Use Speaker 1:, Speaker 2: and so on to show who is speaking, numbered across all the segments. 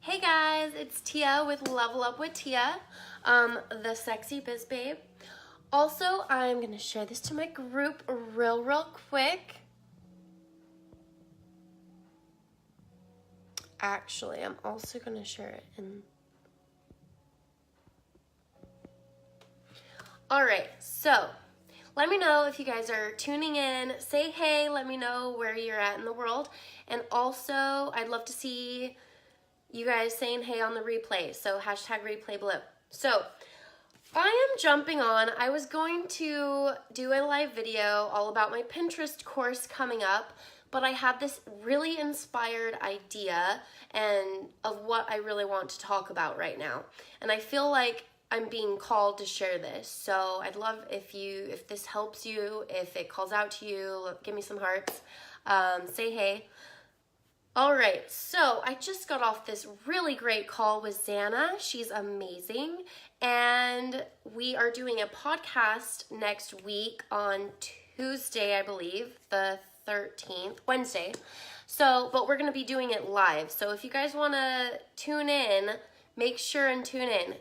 Speaker 1: Hey guys, it's Tia with Level Up with Tia, the sexy biz babe. Also, I'm gonna share this to my group real quick. Actually, I'm also gonna share it in. Alright, so let me know if you guys are tuning in. Say hey, let me know where you're at in the world. And also, I'd love to see you guys saying hey on the replay. So hashtag replay below. So I am jumping on. I was going to do a live video all about my Pinterest course coming up, but I had this really inspired idea and of what I really want to talk about right now. And I feel like I'm being called to share this. So I'd love if this helps you, if it calls out to you, give me some hearts, say hey. All right, so I just got off this really great call with Xana. She's amazing. And we are doing a podcast next week on Tuesday, I believe, the 13th, Wednesday. So, but we're going to be doing it live. So if you guys want to tune in, make sure and tune in.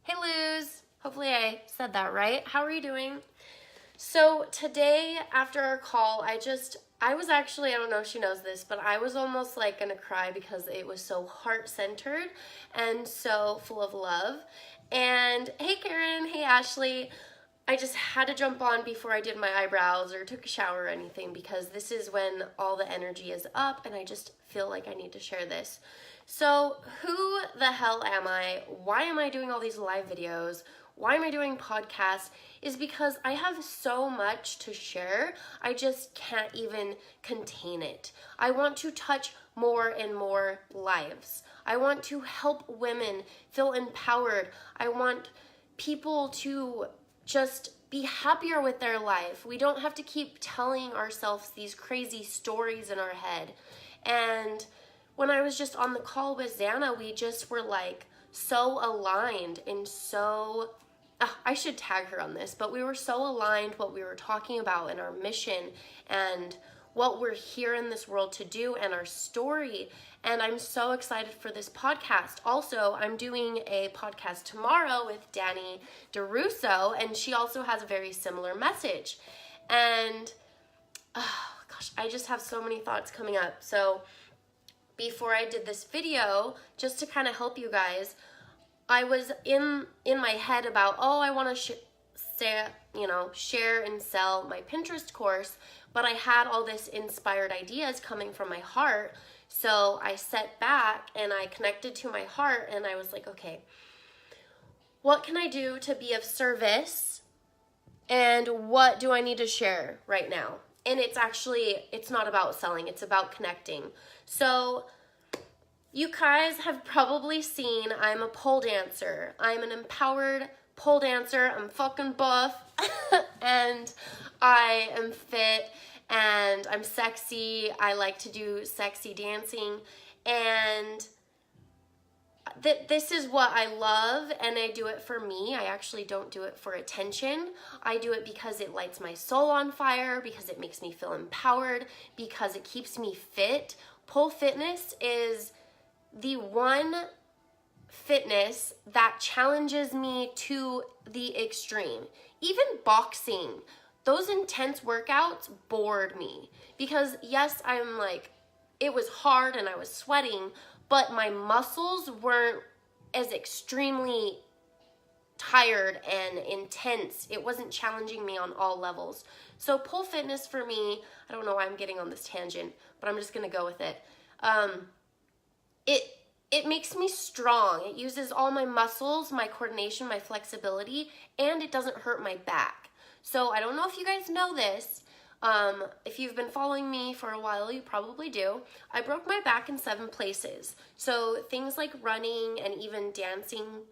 Speaker 1: Hey, Luz. Hopefully I said that right. How are you doing? So today, after our call, I was actually, I don't know if she knows this, but I was almost like gonna cry because it was so heart-centered and so full of love. And hey Karen, hey Ashley, I just had to jump on before I did my eyebrows or took a shower or anything because this is when all the energy is up and I just feel like I need to share this. So who the hell am I? Why am I doing all these live videos? Why am I doing podcasts? Is because I have so much to share. I just can't even contain it. I want to touch more and more lives. I want to help women feel empowered. I want people to just be happier with their life. We don't have to keep telling ourselves these crazy stories in our head. And when I was just on the call with Xana, we just were like so aligned and so I should tag her on this, but we were so aligned what we were talking about in our mission and what we're here in this world to do and our story. And I'm so excited for this podcast. Also, I'm doing a podcast tomorrow with Danny DeRusso, and she also has a very similar message. And oh gosh, I just have so many thoughts coming up. So before I did this video, just to kind of help you guys, I was in my head about, I want to share and sell my Pinterest course, but I had all this inspired ideas coming from my heart. So I sat back and I connected to my heart and I was like, okay, what can I do to be of service? And what do I need to share right now? And it's not about selling, it's about connecting. So you guys have probably seen I'm a pole dancer. I'm an empowered pole dancer. I'm fucking buff and I am fit and I'm sexy. I like to do sexy dancing and this is what I love and I do it for me. I actually don't do it for attention. I do it because it lights my soul on fire, because it makes me feel empowered, because it keeps me fit. Pole fitness is the one fitness that challenges me to the extreme. Even boxing, those intense workouts bored me because yes, it was hard and I was sweating, but my muscles weren't as extremely tired and intense. It wasn't challenging me on all levels. So pole fitness for me, I don't know why I'm getting on this tangent, but I'm just gonna go with it. It makes me strong. It uses all my muscles, my coordination, my flexibility, and it doesn't hurt my back. So I don't know if you guys know this. If you've been following me for a while, you probably do. I broke my back in 7 places. So things like running and even dancing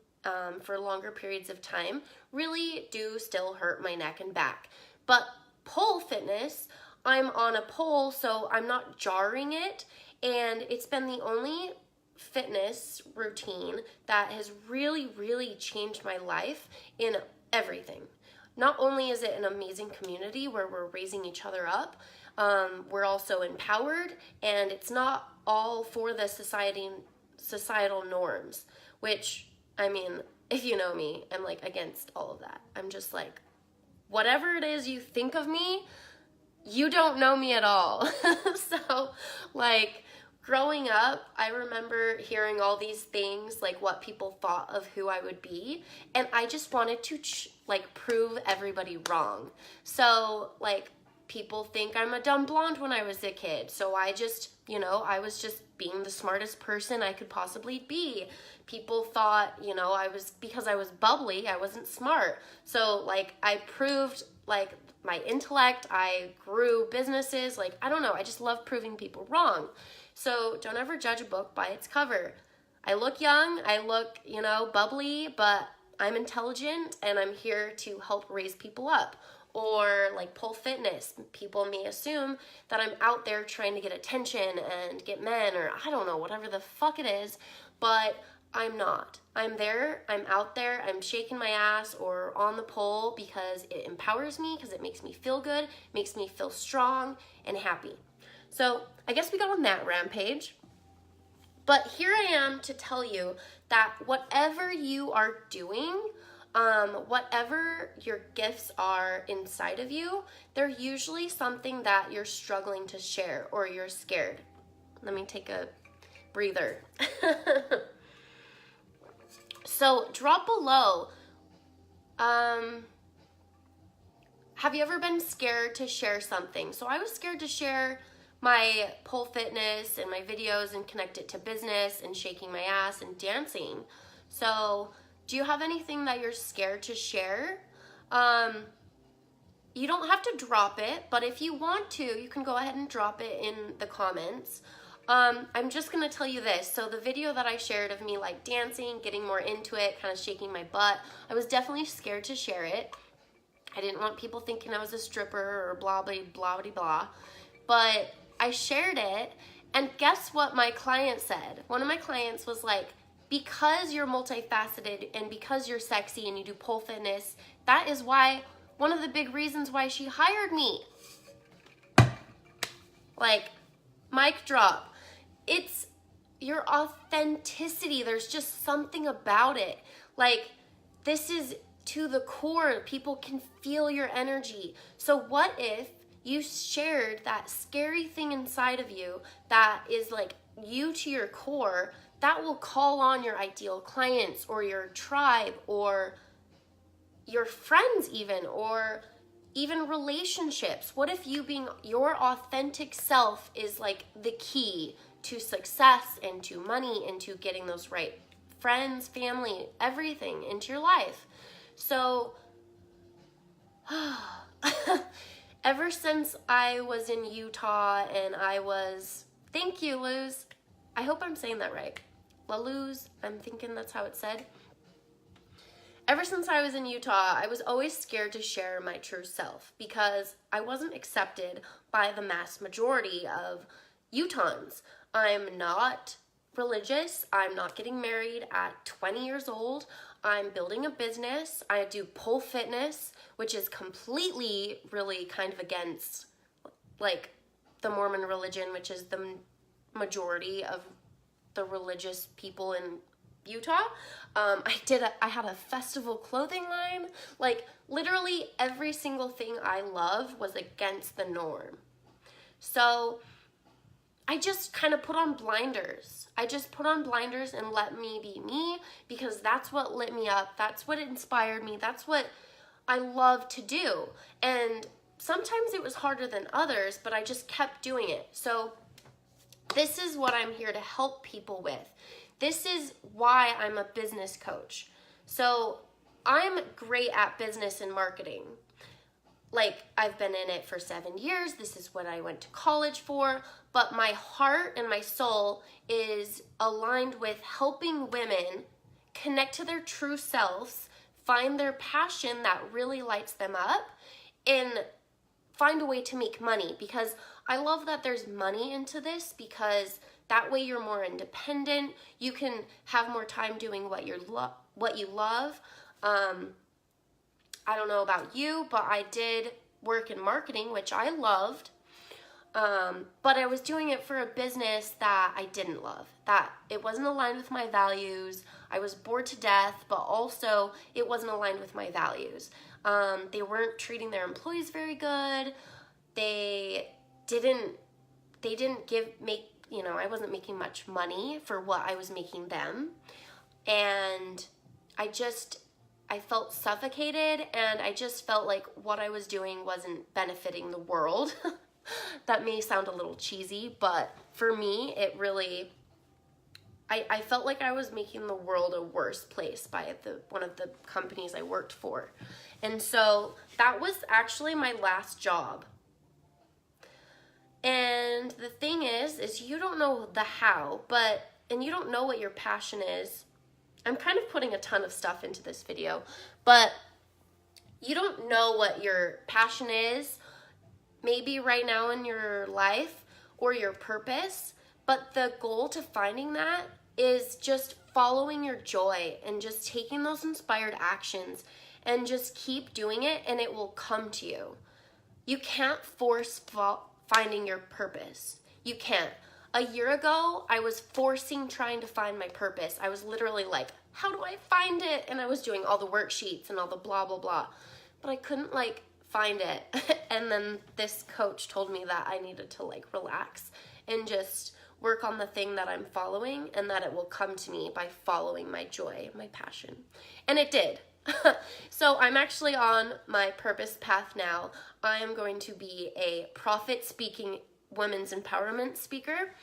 Speaker 1: for longer periods of time really do still hurt my neck and back. But pole fitness, I'm on a pole, so I'm not jarring it. And it's been the only fitness routine that has really changed my life in everything. Not only is it an amazing community where we're raising each other up, we're also empowered, and it's not all for the societal norms, which, I mean, if you know me, I'm like against all of that. I'm just like, whatever it is you think of me, you don't know me at all. So, like, growing up, I remember hearing all these things, like what people thought of who I would be, and I just wanted to, like, prove everybody wrong. So, like, people think I'm a dumb blonde when I was a kid, so I just, you know, I was just being the smartest person I could possibly be. People thought, you know, because I was bubbly, I wasn't smart. So, like, I proved, like, my intellect, I grew businesses, like, I don't know, I just love proving people wrong. So don't ever judge a book by its cover. I look young, I look, you know, bubbly, but I'm intelligent and I'm here to help raise people up. Or like pole fitness, people may assume that I'm out there trying to get attention and get men, or I don't know, whatever the fuck it is, but I'm not. I'm there, I'm out there, I'm shaking my ass or on the pole because it empowers me, because it makes me feel good, makes me feel strong and happy. So I guess we got on that rampage. But here I am to tell you that whatever you are doing, whatever your gifts are inside of you, they're usually something that you're struggling to share or you're scared. Let me take a breather. So drop below, have you ever been scared to share something? So I was scared to share my pole fitness and my videos and connect it to business and shaking my ass and dancing. So do you have anything that you're scared to share? You don't have to drop it, but if you want to, you can go ahead and drop it in the comments. I'm just gonna tell you this. So the video that I shared of me like dancing, getting more into it, kind of shaking my butt, I was definitely scared to share it. I didn't want people thinking I was a stripper or blah, blah, blah, blah, blah. But I shared it, and guess what my client said? One of my clients was like, because you're multifaceted and because you're sexy and you do pole fitness, that is why, one of the big reasons why she hired me. Like, mic drop. It's your authenticity. There's just something about it. Like, this is to the core. People can feel your energy. So what if you shared that scary thing inside of you that is like you to your core, that will call on your ideal clients or your tribe or your friends even, or even relationships? What if you being your authentic self is like the key to success and to money and to getting those right friends, family, everything into your life? So ever since I was in Utah and I was, thank you, Luz. I hope I'm saying that right. La Luz, I'm thinking that's how it's said. Ever since I was in Utah, I was always scared to share my true self because I wasn't accepted by the mass majority of Utahns. I'm not religious. I'm not getting married at 20 years old. I'm building a business. I do pole fitness, which is completely really kind of against like the Mormon religion, which is the majority of the religious people in Utah. I had a festival clothing line. Like, literally every single thing I love was against the norm. So I just kind of put on blinders. I just put on blinders and let me be me, because that's what lit me up. That's what inspired me. That's what I love to do. And sometimes it was harder than others, but I just kept doing it. So this is what I'm here to help people with. This is why I'm a business coach. So I'm great at business and marketing. Like, I've been in it for 7 years. This is what I went to college for. But my heart and my soul is aligned with helping women connect to their true selves, find their passion that really lights them up, and find a way to make money. Because I love that there's money into this, because that way you're more independent. You can have more time doing what you love. I don't know about you, but I did work in marketing, which I loved. But I was doing it for a business that I didn't love, that it wasn't aligned with my values. I was bored to death, but also it wasn't aligned with my values. They weren't treating their employees very good. They didn't I wasn't making much money for what I was making them. And I felt suffocated, and I just felt like what I was doing wasn't benefiting the world. That may sound a little cheesy, but for me, it really, I felt like I was making the world a worse place by one of the companies I worked for. And so that was actually my last job. And the thing is you don't know the how, and you don't know what your passion is. I'm kind of putting a ton of stuff into this video, but you don't know what your passion is, maybe right now in your life, or your purpose, but the goal to finding that is just following your joy and just taking those inspired actions and just keep doing it, and it will come to you. You can't force finding your purpose. You can't. A year ago, I was trying to find my purpose. I was literally like, how do I find it? And I was doing all the worksheets and all the blah, blah, blah. But I couldn't find it. And then this coach told me that I needed to relax and just work on the thing that I'm following, and that it will come to me by following my joy, my passion. And it did. So I'm actually on my purpose path now. I am going to be a profit-speaking women's empowerment speaker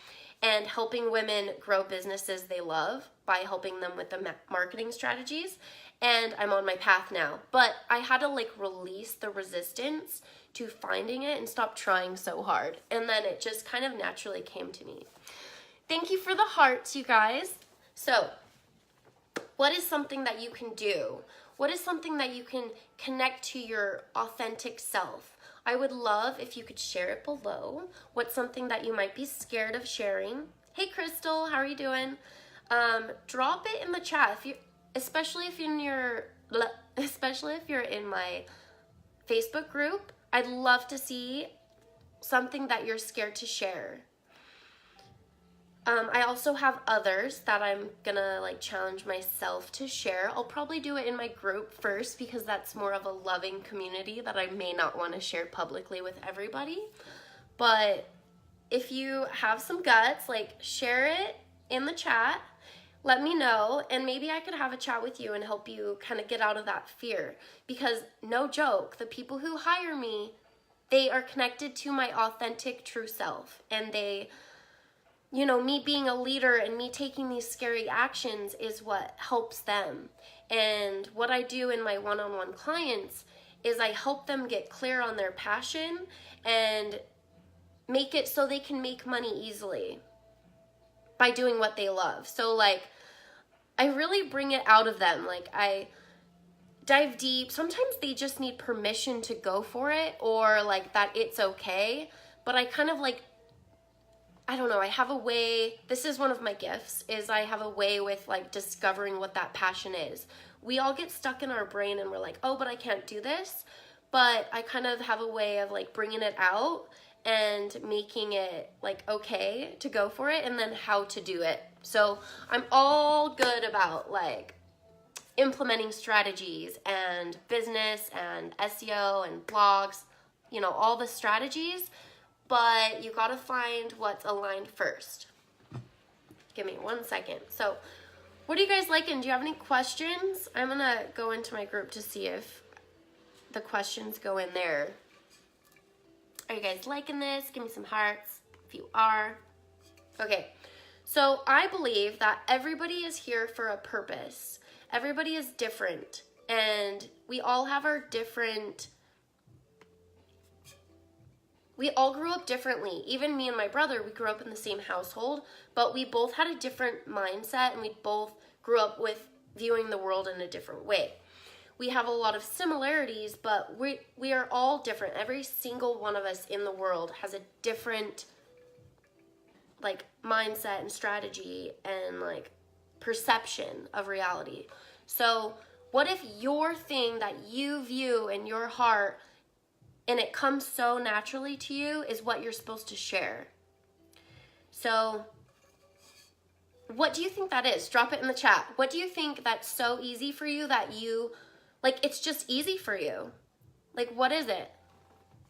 Speaker 1: and helping women grow businesses they love by helping them with the marketing strategies. And I'm on my path now. But I had to release the resistance to finding it and stop trying so hard. And then it just kind of naturally came to me. Thank you for the hearts, you guys. So, what is something that you can do? What is something that you can connect to your authentic self? I would love if you could share it below. What's something that you might be scared of sharing? Hey, Crystal, how are you doing? Drop it in the chat, especially if you're in my Facebook group. I'd love to see something that you're scared to share. I also have others that I'm gonna challenge myself to share. I'll probably do it in my group first because that's more of a loving community that I may not want to share publicly with everybody. But if you have some guts, share it in the chat. Let me know, and maybe I could have a chat with you and help you kind of get out of that fear. Because no joke, the people who hire me, they are connected to my authentic true self, and they, me being a leader and me taking these scary actions is what helps them. And what I do in my one-on-one clients is I help them get clear on their passion and make it so they can make money easily by doing what they love. So I really bring it out of them. I dive deep. Sometimes they just need permission to go for it, or that it's okay. But I kind of I don't know, I have a way, this is one of my gifts, is I have a way with discovering what that passion is. We all get stuck in our brain and we're like, oh, but I can't do this. But I kind of have a way of bringing it out and making it okay to go for it, and then how to do it. So I'm all good about implementing strategies and business and SEO and blogs, all the strategies. But you gotta find what's aligned first. Give me 1 second. So, what are you guys liking? Do you have any questions? I'm gonna go into my group to see if the questions go in there. Are you guys liking this? Give me some hearts if you are. Okay, so I believe that everybody is here for a purpose. Everybody is different, and we all have our different. We all grew up differently. Even me and my brother, we grew up in the same household, but we both had a different mindset, and we both grew up with viewing the world in a different way. We have a lot of similarities, but we are all different. Every single one of us in the world has a different mindset and strategy and perception of reality. So what if your thing that you view in your heart and it comes so naturally to you is what you're supposed to share. So what do you think that is? Drop it in the chat. What do you think that's so easy for you that you, like, it's just easy for you? Like, what is it?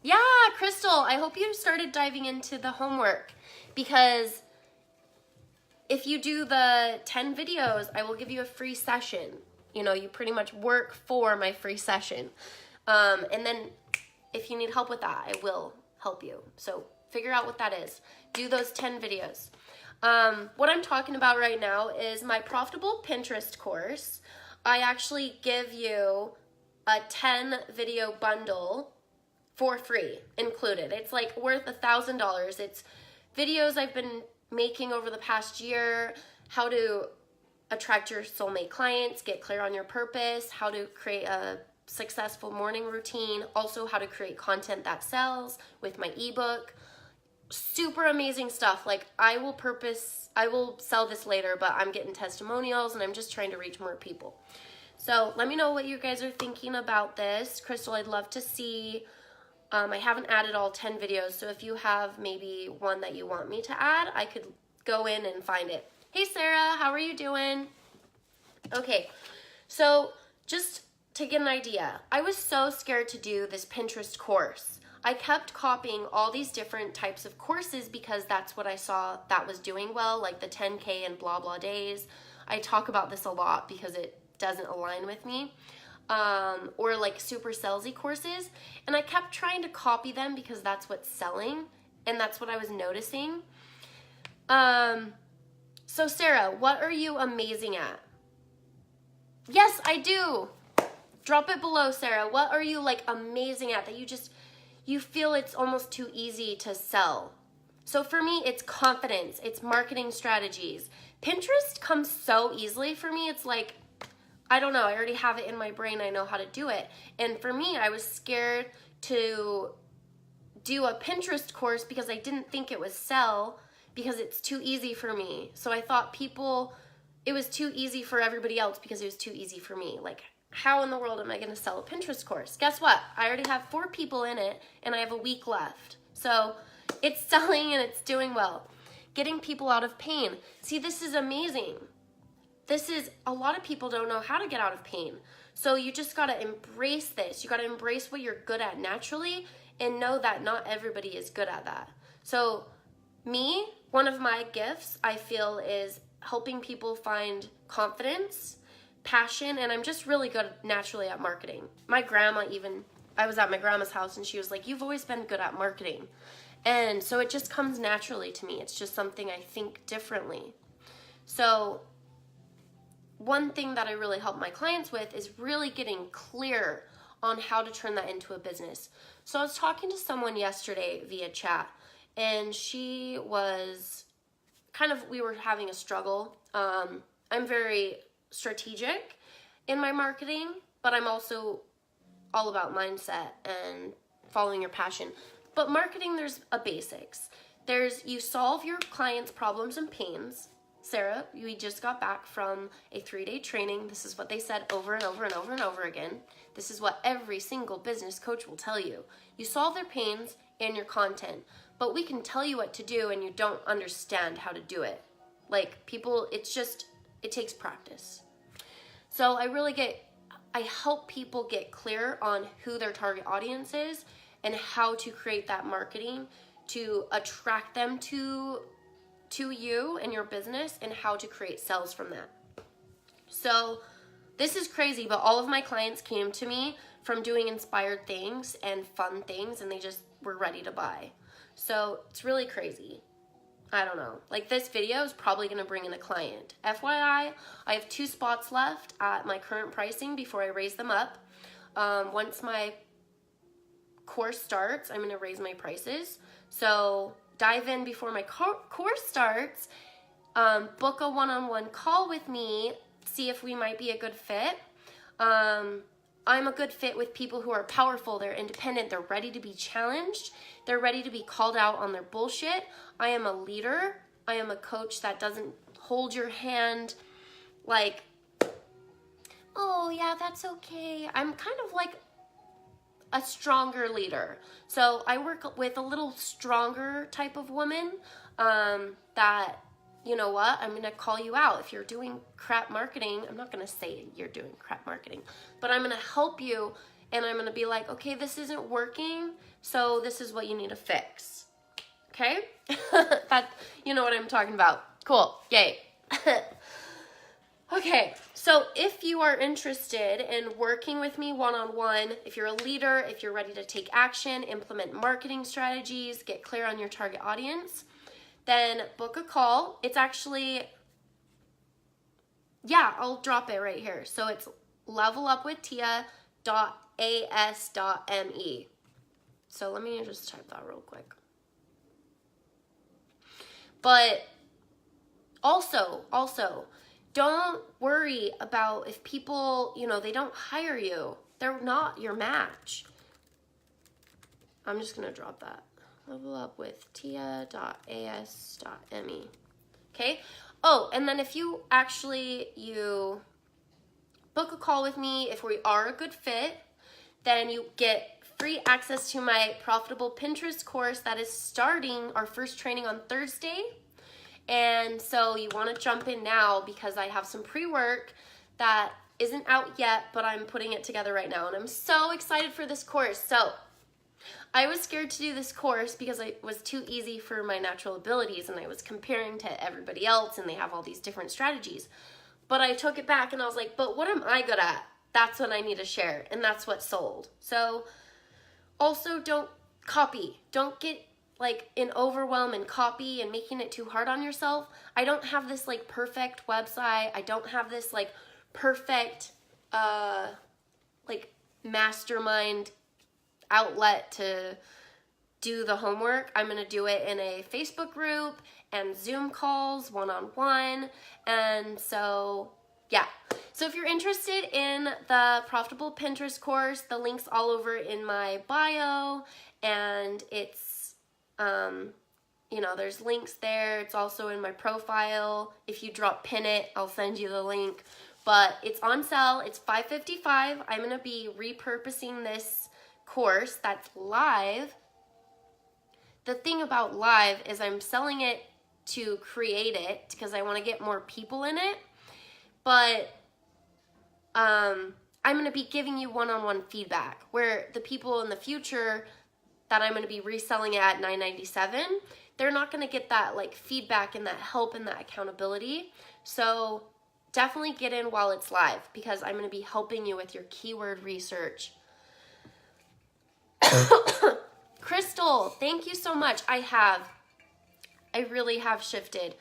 Speaker 1: Yeah, Crystal, I hope you started diving into the homework, because if you do the 10 videos, I will give you a free session. You know, you pretty much work for my free session. And then if you need help with that, I will help you. So figure out what that is. Do those 10 videos. What I'm talking about right now is my Profitable Pinterest course. I actually give you a 10 video bundle for free included. It's like worth $1,000. It's videos I've been making over the past year, how to attract your soulmate clients, get clear on your purpose, how to create a successful morning routine, also how to create content that sells with my ebook. Super amazing stuff. Like, I will sell this later, but I'm getting testimonials and I'm just trying to reach more people. So let me know what you guys are thinking about this. Crystal, I'd love to see. I haven't added all 10 videos, so if you have maybe one that you want me to add, I could go in and find it. Hey Sarah, how are you doing? Okay, so just to get an idea, I was so scared to do this Pinterest course. I kept copying all these different types of courses because that's what I saw that was doing well, like the 10K and blah blah days. I talk about this a lot because it doesn't align with me. Or like super salesy courses, and I kept trying to copy them because that's what's selling and that's what I was noticing. So Sarah, what are you amazing at? Yes, I do. Drop it below, Sarah. What are you like amazing at that you feel it's almost too easy to sell? So for me, it's confidence, it's marketing strategies. Pinterest comes so easily for me. It's like, I don't know, I already have it in my brain, I know how to do it. And for me, I was scared to do a Pinterest course because I didn't think it would sell because it's too easy for me. So I thought it was too easy for everybody else because it was too easy for me. Like, how in the world am I gonna sell a Pinterest course? Guess what? I already have 4 people in it and I have a week left. So it's selling and it's doing well. Getting people out of pain. See, this is amazing. A lot of people don't know how to get out of pain. So you just got to embrace this. You got to embrace what you're good at naturally and know that not everybody is good at that. So me, one of my gifts, I feel, is helping people find confidence, passion, and I'm just really good naturally at marketing. My grandma I was at my grandma's house and she was like, "You've always been good at marketing." And so it just comes naturally to me. It's just something I think differently. So one thing that I really help my clients with is really getting clear on how to turn that into a business. So I was talking to someone yesterday via chat, and she was we were having a struggle. I'm very strategic in my marketing, but I'm also all about mindset and following your passion. But marketing, there's a basics. You solve your clients' problems and pains. Sarah, we just got back from a 3-day training. This is what they said over and over and over and over again. This is what every single business coach will tell you. You solve their pains and your content, but we can tell you what to do and you don't understand how to do it. Like, people, it takes practice. So I help people get clear on who their target audience is and how to create that marketing to attract them to you and your business, and how to create sales from that. So this is crazy, but all of my clients came to me from doing inspired things and fun things, and they just were ready to buy. So it's really crazy. I don't know. Like, this video is probably going to bring in a client. FYI, I have 2 spots left at my current pricing before I raise them up. Once my course starts, I'm going to raise my prices. So dive in before my course starts, book a one-on-one call with me, see if we might be a good fit. I'm a good fit with people who are powerful, they're independent, they're ready to be challenged, they're ready to be called out on their bullshit. I am a leader. I am a coach that doesn't hold your hand like, "Oh yeah, that's okay." I'm kind of like, a stronger leader. So I work with a little stronger type of woman that, you know what, I'm going to call you out. If you're doing crap marketing, I'm not going to say you're doing crap marketing, but I'm going to help you, and I'm going to be like, okay, this isn't working, so this is what you need to fix. Okay? That, you know what I'm talking about. Cool. Yay. Okay, so if you are interested in working with me one-on-one, if you're a leader, if you're ready to take action, implement marketing strategies, get clear on your target audience, then book a call. It's actually, yeah, I'll drop it right here. So it's levelupwithtia.as.me. So let me just type that real quick. But also, don't worry about if people, you know, they don't hire you. They're not your match. I'm just going to drop that. Levelupwithtia.as.me. Okay? Oh, and then if you book a call with me, if we are a good fit, then you get free access to my Profitable Pinterest course that is starting our first training on Thursday. And so you want to jump in now because I have some pre-work that isn't out yet, but I'm putting it together right now. And I'm so excited for this course. So I was scared to do this course because it was too easy for my natural abilities, and I was comparing to everybody else, and they have all these different strategies. But I took it back and I was like, but what am I good at? That's what I need to share, and that's what sold. So also, don't copy. Don't get like in overwhelm and copy and making it too hard on yourself. I don't have this like perfect website. I don't have this like perfect like mastermind outlet to do the homework. I'm going to do it in a Facebook group and Zoom calls one-on-one. And so, yeah. So if you're interested in the Profitable Pinterest course, the link's all over in my bio, and it's you know, there's links there. It's also in my profile. If you pin it, I'll send you the link. But it's on sale. It's $555. I'm going to be repurposing this course that's live. The thing about live is I'm selling it to create it because I want to get more people in it. But I'm going to be giving you one-on-one feedback where the people in the future that I'm going to be reselling it at $9.97, they're not going to get that like feedback and that help and that accountability. So definitely get in while it's live because I'm going to be helping you with your keyword research. Crystal, thank you so much. I really have shifted,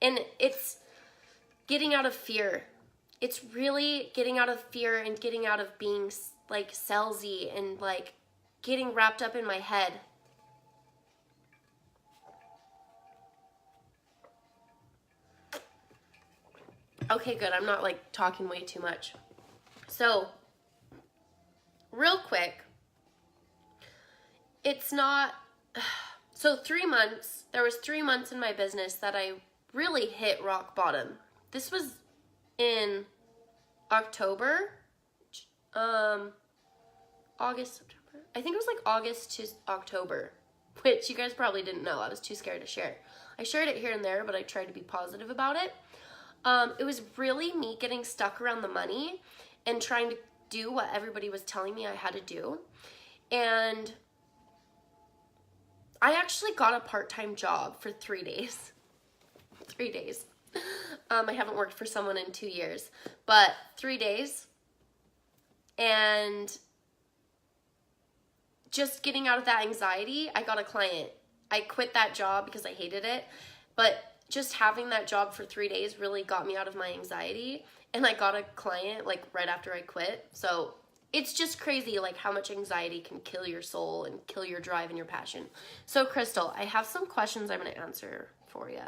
Speaker 1: and it's getting out of fear. It's really getting out of fear and getting out of being like salesy and like getting wrapped up in my head. Okay, good. I'm not like talking way too much. So, real quick, it's not, so 3 months, there was 3 months in my business that I really hit rock bottom. This was in October, August, September. I think it was like August to October, which you guys probably didn't know. I was too scared to share. I shared it here and there, but I tried to be positive about it. It was really me getting stuck around the money and trying to do what everybody was telling me I had to do. And I actually got a part-time job for 3 days. 3 days. I haven't worked for someone in 2 years, but 3 days. And just getting out of that anxiety, I got a client. I quit that job because I hated it, but just having that job for 3 days really got me out of my anxiety, and I got a client like right after I quit. So it's just crazy like how much anxiety can kill your soul and kill your drive and your passion. So Crystal, I have some questions I'm going to answer for you.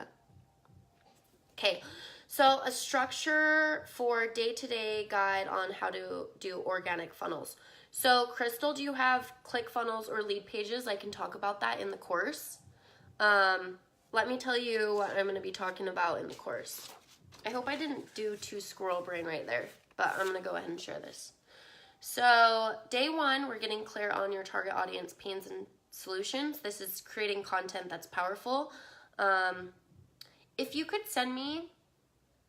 Speaker 1: Okay, so a structure for day-to-day guide on how to do organic funnels. So Crystal, do you have ClickFunnels or lead pages? I can talk about that in the course. Let me tell you what I'm going to be talking about in the course. I hope I didn't do too squirrel brain right there, but I'm going to go ahead and share this. So day one, we're getting clear on your target audience pains and solutions. This is creating content that's powerful. If you could send me,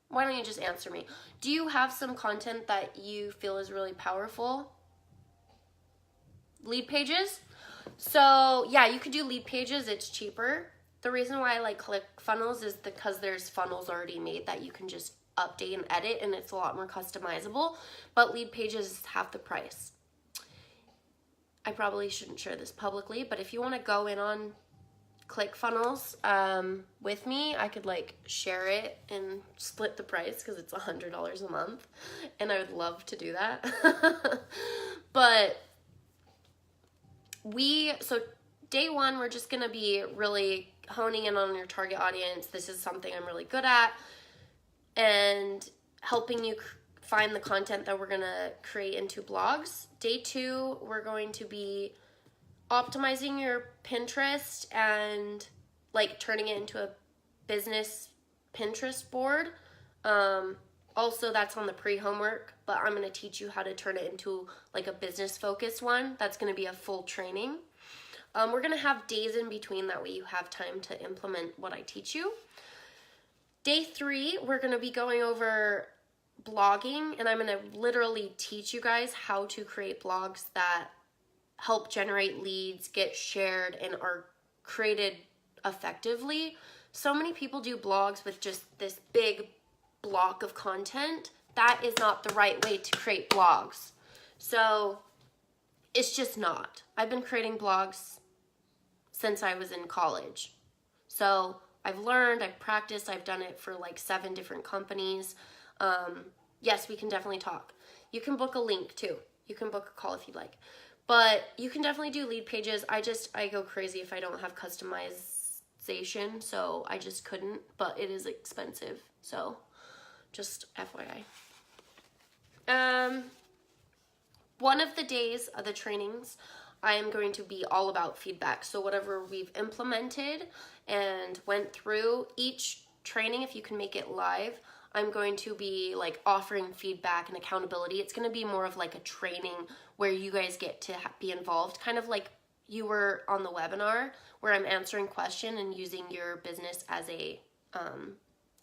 Speaker 1: why don't you just answer me? Do you have some content that you feel is really powerful? Lead pages? So yeah, you could do lead pages. It's cheaper. The reason why I like ClickFunnels is because there's funnels already made that you can just update and edit, and it's a lot more customizable, but lead pages is half the price. I probably shouldn't share this publicly, but if you want to go in on ClickFunnels with me, I could like share it and split the price because it's $100 a month, and I would love to do that. But so day one, we're just gonna be really honing in on your target audience. This is something I'm really good at, and helping you find the content that we're gonna create into blogs. Day two, we're going to be optimizing your Pinterest and like turning it into a business Pinterest board. Also, that's on the pre-homework, but I'm gonna teach you how to turn it into like a business focused one. That's gonna be a full training. We're gonna have days in between, that way you have time to implement what I teach you. Day three, we're gonna be going over blogging, and I'm gonna literally teach you guys how to create blogs that help generate leads, get shared, and are created effectively. So many people do blogs with just this big block of content. That is not the right way to create blogs. So it's just not. I've been creating blogs since I was in college. So I've learned, I've practiced, I've done it for like 7 different companies. Yes, we can definitely talk. You can book a link too. You can book a call if you'd like. But you can definitely do lead pages. I go crazy if I don't have customization, so I just couldn't, but it is expensive. So just FYI. One of the days of the trainings, I am going to be all about feedback. So whatever we've implemented and went through each training, if you can make it live, I'm going to be like offering feedback and accountability. It's going to be more of like a training where you guys get to be involved, kind of like you were on the webinar where I'm answering question and using your business as a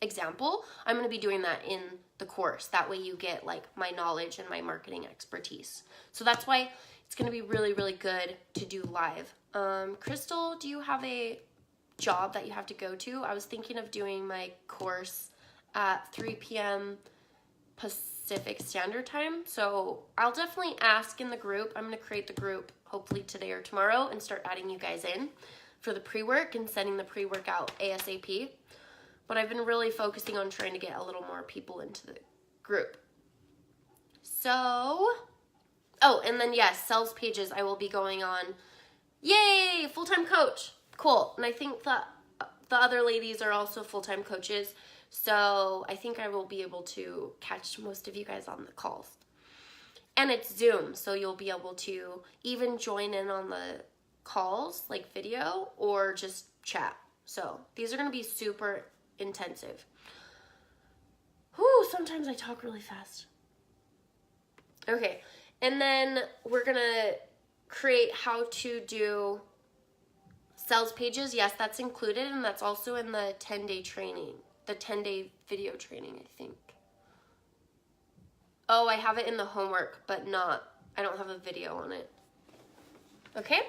Speaker 1: example. I'm going to be doing that in the course. That way you get like my knowledge and my marketing expertise. So that's why it's going to be really, really good to do live. Crystal, do you have a job that you have to go to? I was thinking of doing my course at 3 p.m. Pacific Standard Time. So I'll definitely ask in the group. I'm going to create the group hopefully today or tomorrow and start adding you guys in for the pre-work and sending the pre-work out ASAP. But I've been really focusing on trying to get a little more people into the group. So, oh, and then yes, sales pages I will be going on. Yay, full-time coach. Cool. And I think that the other ladies are also full-time coaches. So I think I will be able to catch most of you guys on the calls. And it's Zoom, so you'll be able to even join in on the calls, like video, or just chat. So these are going to be super intensive. Whew, sometimes I talk really fast. Okay, and then we're going to create how to do sales pages. Yes, that's included, and that's also in the 10-day training. The 10-day video training, I think. Oh, I have it in the homework, but I don't have a video on it. Okay,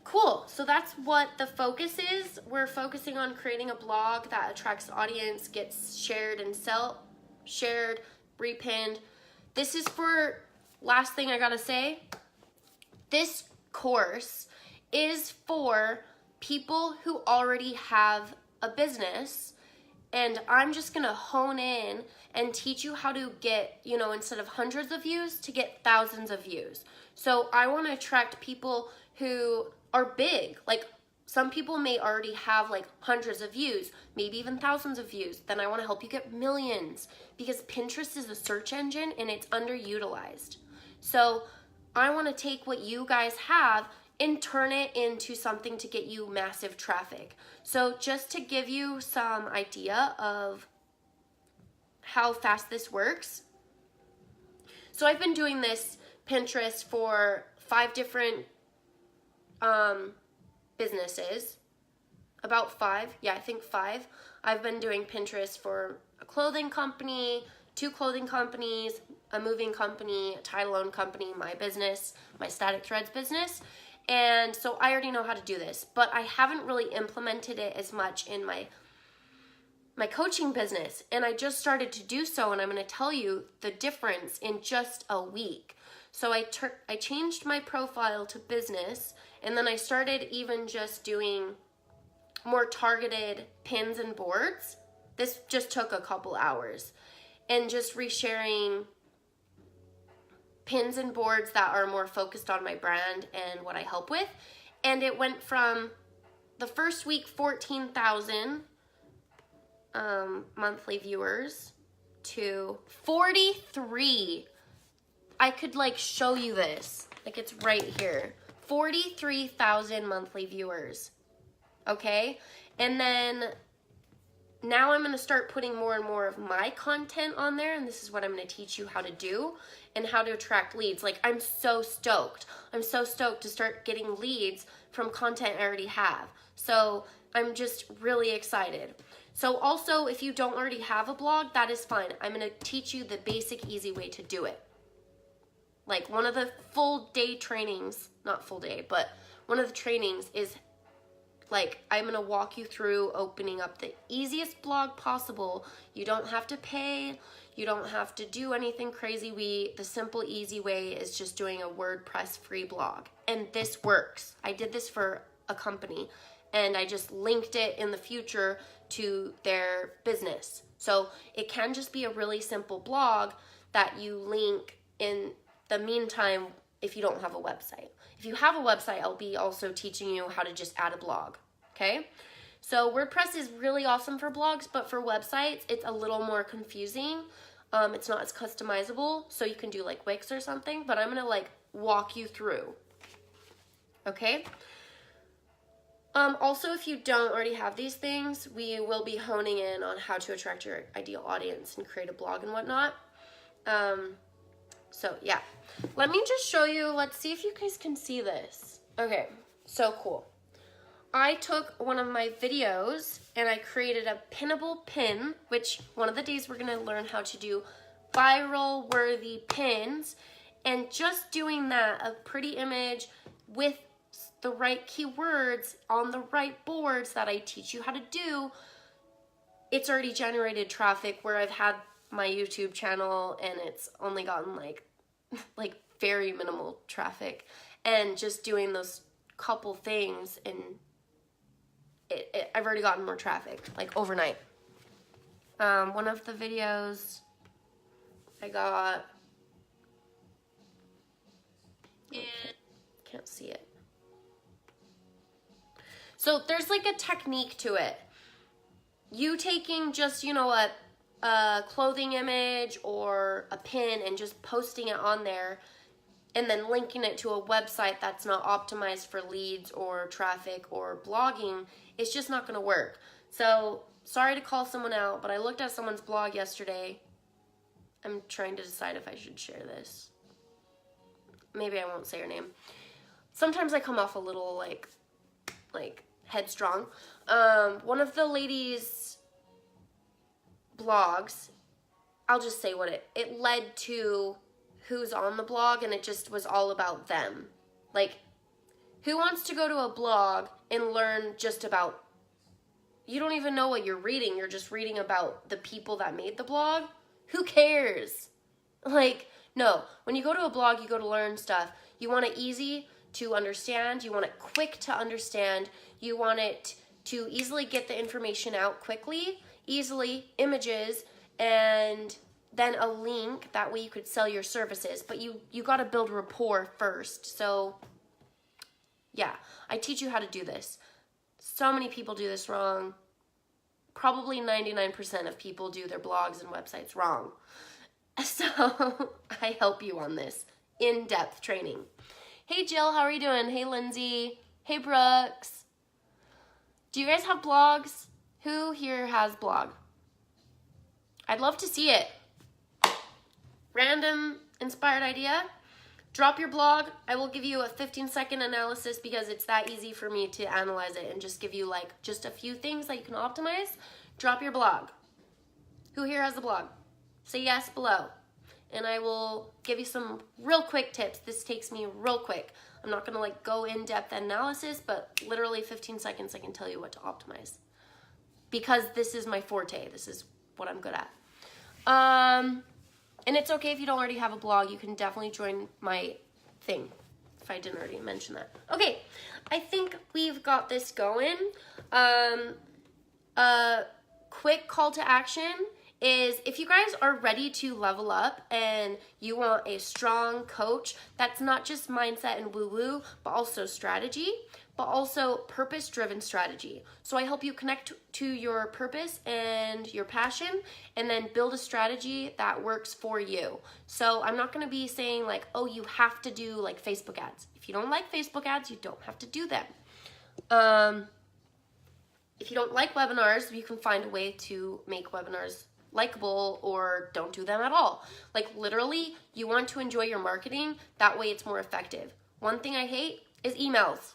Speaker 1: cool. So that's what the focus is. We're focusing on creating a blog that attracts audience, gets shared and shared, repinned. This is for, last thing I gotta say, this course is for people who already have a business. And I'm just going to hone in and teach you how to get, instead of hundreds of views, to get thousands of views. So I want to attract people who are big. Like some people may already have like hundreds of views, maybe even thousands of views. Then I want to help you get millions, because Pinterest is a search engine and it's underutilized. So I want to take what you guys have and turn it into something to get you massive traffic. So just to give you some idea of how fast this works. So I've been doing this Pinterest for 5 different businesses. About 5. Yeah, I think 5. I've been doing Pinterest for a clothing company, 2 clothing companies, a moving company, a title owned company, my business, my Static Threads business. And so I already know how to do this, but I haven't really implemented it as much in my coaching business. And I just started to do so, and I'm going to tell you the difference in just a week. So I changed my profile to business, and then I started even just doing more targeted pins and boards. This just took a couple hours. And just resharing pins and boards that are more focused on my brand and what I help with. And it went from the first week, 14,000 monthly viewers to 43. I could like show you this. Like it's right here. 43,000 monthly viewers. Okay? And then now I'm going to start putting more and more of my content on there, and this is what I'm going to teach you how to do and how to attract leads. Like, I'm so stoked. I'm so stoked to start getting leads from content I already have. So I'm just really excited. So also, if you don't already have a blog, that is fine. I'm going to teach you the basic, easy way to do it. Like, one of the full day trainings, not full day, but one of the trainings is like, I'm going to walk you through opening up the easiest blog possible. You don't have to pay. You don't have to do anything crazy. The simple, easy way is just doing a WordPress free blog. And this works. I did this for a company, and I just linked it in the future to their business. So it can just be a really simple blog that you link in the meantime if you don't have a website. If you have a website, I'll be also teaching you how to just add a blog, okay? So WordPress is really awesome for blogs, but for websites, it's a little more confusing. It's not as customizable, so you can do like Wix or something, but I'm gonna like walk you through, okay? Also, if you don't already have these things, we will be honing in on how to attract your ideal audience and create a blog and whatnot. So yeah, let me just show you. Let's see if you guys can see this. Okay, so cool. I took one of my videos and I created a pinnable pin, which one of the days we're gonna learn how to do viral worthy pins. And just doing that, a pretty image with the right keywords on the right boards that I teach you how to do, it's already generated traffic where I've had my YouTube channel and it's only gotten like very minimal traffic. And just doing those couple things, and I've already gotten more traffic, like overnight. One of the videos I got, can't see it. So there's like a technique to it. You taking just, you know, a clothing image or a pin and just posting it on there and then linking it to a website that's not optimized for leads or traffic or blogging, it's just not gonna work. So sorry to call someone out, but I looked at someone's blog yesterday. I'm trying to decide if I should share this. Maybe I won't say her name. Sometimes I come off a little like headstrong. One of the ladies' blogs, I'll just say what it led to who's on the blog, and it just was all about them. Like, who wants to go to a blog and learn just about, you don't even know what you're reading, you're just reading about the people that made the blog? Who cares? Like, no, when you go to a blog, you go to learn stuff. You want it easy to understand, you want it quick to understand, you want it to easily get the information out quickly, easily, images, and then a link, that way you could sell your services. But you got to build rapport first. So yeah, I teach you how to do this. So many people do this wrong. Probably 99% of people do their blogs and websites wrong. So I help you on this in-depth training. Hey Jill, how are you doing? Hey Lindsay. Hey Brooks. Do you guys have blogs? Who here has blog? I'd love to see it. Random inspired idea. drop your blog. I will give you a 15-second analysis because it's that easy for me to analyze it and just give you like just a few things that you can optimize. Drop your blog. Who here has a blog? Say yes below. And I will give you some real quick tips. This takes me real quick. I'm not gonna like go in-depth analysis, but literally 15 seconds I can tell you what to optimize. Because this is my forte. This is what I'm good at. And it's okay if you don't already have a blog. You can definitely join my thing if I didn't already mention that. Okay, I think we've got this going. A quick call to action is if you guys are ready to level up and you want a strong coach that's not just mindset and woo-woo, but also strategy, but also purpose-driven strategy. So I help you connect to your purpose and your passion and then build a strategy that works for you. So I'm not gonna be saying like, oh, you have to do like Facebook ads. If you don't like Facebook ads, you don't have to do them. If you don't like webinars, you can find a way to make webinars likable or don't do them at all. Like literally, you want to enjoy your marketing, that way it's more effective. One thing I hate is emails.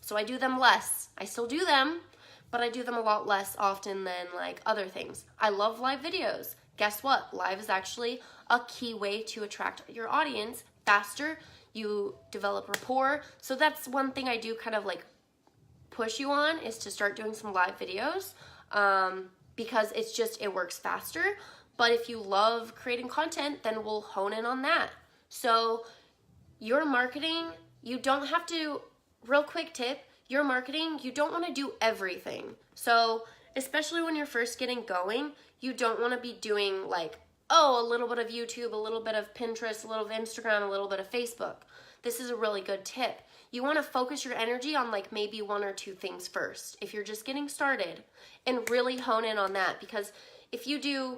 Speaker 1: So I do them less. I still do them, but I do them a lot less often than like other things. I love live videos. Guess what? Live is actually a key way to attract your audience faster. You develop rapport. So that's one thing I do kind of like push you on is to start doing some live videos because it's just, it works faster. But if you love creating content, then we'll hone in on that. So your marketing, you don't have to, real quick tip, your marketing, you don't want to do everything. So especially when you're first getting going, you don't want to be doing like, oh, a little bit of YouTube, a little bit of Pinterest, a little of Instagram, a little bit of Facebook. This is a really good tip. You want to focus your energy on like maybe one or two things first if you're just getting started and really hone in on that, because if you do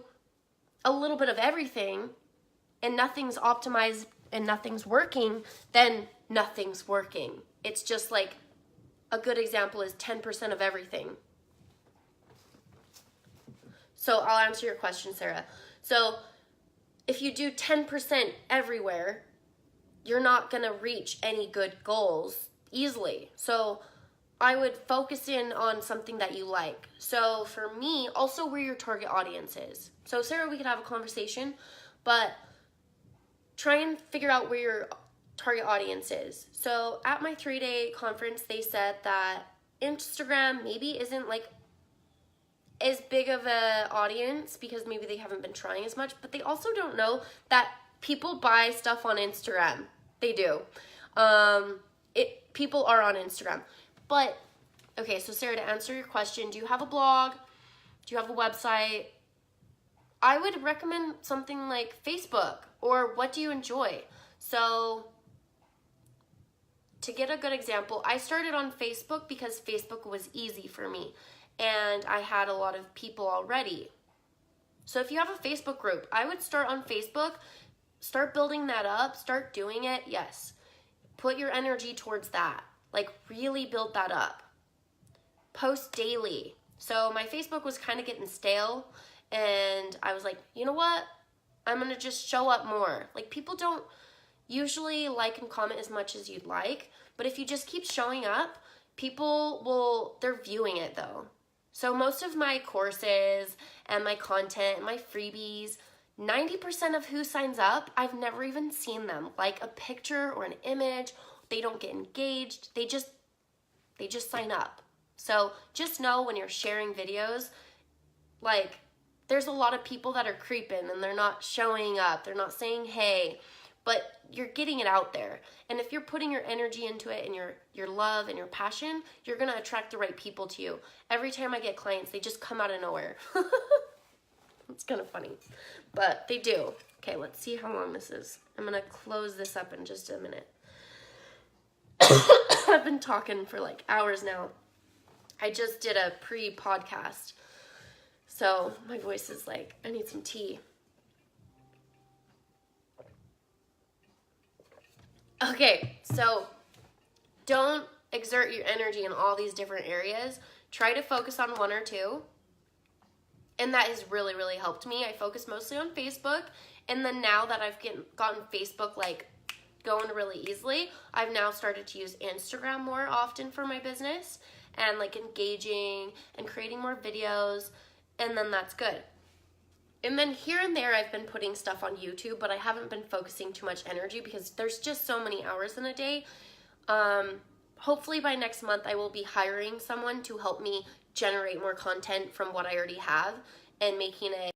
Speaker 1: a little bit of everything and nothing's optimized and nothing's working, then nothing's working. It's just like a good example is 10% of everything. So I'll answer your question, Sarah. So if you do 10% everywhere, you're not going to reach any good goals easily. So I would focus in on something that you like. So for me, also where your target audience is. So Sarah, we could have a conversation, but try and figure out where your target audience is. So at my 3-day conference, they said that Instagram maybe isn't like as big of an audience because maybe they haven't been trying as much, but they also don't know that people buy stuff on Instagram. They do. People are on Instagram. But, okay, so Sarah, to answer your question, do you have a blog? Do you have a website? I would recommend something like Facebook, or what do you enjoy? So to get a good example, I started on Facebook because Facebook was easy for me and I had a lot of people already. So if you have a Facebook group, I would start on Facebook, start building that up, start doing it, yes. Put your energy towards that. Like really build that up. Post daily. So my Facebook was kind of getting stale and I was like, you know what? I'm gonna just show up more. Like people don't usually like and comment as much as you'd like, but if you just keep showing up, they're viewing it though. So most of my courses and my content and my freebies, 90% of who signs up, I've never even seen them like a picture or an image. They don't get engaged. They just sign up. So just know when you're sharing videos, like there's a lot of people that are creeping and they're not showing up. They're not saying hey, but you're getting it out there. And if you're putting your energy into it and your love and your passion, you're gonna attract the right people to you. Every time I get clients, they just come out of nowhere. It's kind of funny, but they do. Okay, let's see how long this is. I'm gonna close this up in just a minute. I've been talking for like hours now. I just did a pre-podcast, so my voice is like, I need some tea. Okay, so don't exert your energy in all these different areas. Try to focus on one or two. And that has really, really helped me. I focus mostly on Facebook. And then now that I've gotten Facebook like going really easily. I've now started to use Instagram more often for my business and like engaging and creating more videos, and then that's good. And then here and there I've been putting stuff on YouTube, but I haven't been focusing too much energy because there's just so many hours in a day. Hopefully by next month I will be hiring someone to help me generate more content from what I already have and making it